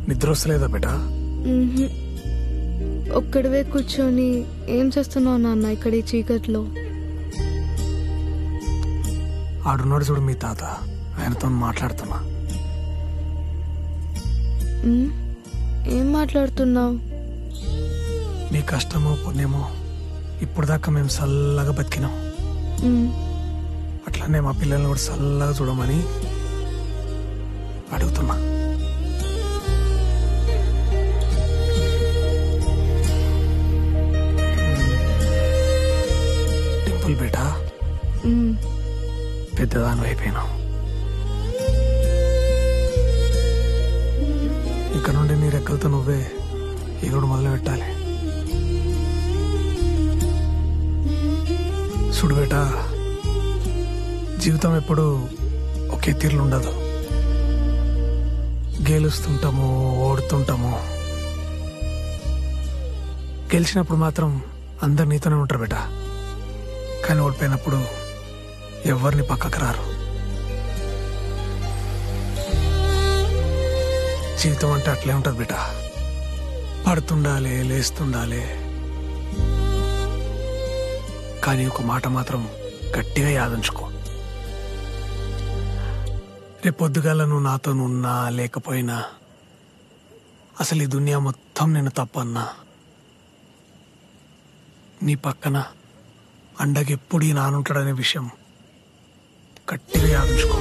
నిద్ర వస్తలేదా బేటా? ఒక్కడివే కూర్చొని ఏం చేస్తున్నావు నాన్న ఇక్కడ ఈ చీకట్లో? ఆడున్నాడు చూడు మీ తాత, ఆయనతో మాట్లాడుతున్నా. ఏం మాట్లాడుతున్నావు? నీ కష్టమో పుణ్యమో ఇప్పుడు దాకా మేము చల్లగా బతికినాం. అట్లనే మా పిల్లల్ని కూడా చల్లగా చూడమని అడుగుతున్నా. టింపుల్ బేటా, పెద్దదాని అయిపోయినావు. ఇక్కడ నుండి నీ రెక్కలతో నువ్వే ఎగుడు మొదలు పెట్టాలి. చూడు బేటా, జీవితం ఎప్పుడు ఒకే తీరులు ఉండదు. గెలుస్తుంటాము, ఓడుతుంటాము. గెలిచినప్పుడు మాత్రం అందరు నీతోనే ఉంటారు బేటా, కానీ ఓడిపోయినప్పుడు ఎవరిని పక్కకు రారు. జీవితం అంటే అట్లే ఉంటుంది బేటా, పడుతుండాలి, లేస్తుండాలి. కానీ ఒక మాట మాత్రం గట్టిగా యాదించుకో, రేపొద్దుగాల నువ్వు నాతో ఉన్నా లేకపోయినా, అసలు ఈ దునియా మొత్తం నేను తప్పన్నా, నీ పక్కన అండగెప్పుడు ఈ నానుంటాడనే విషయం గట్టిగా యాదించుకో.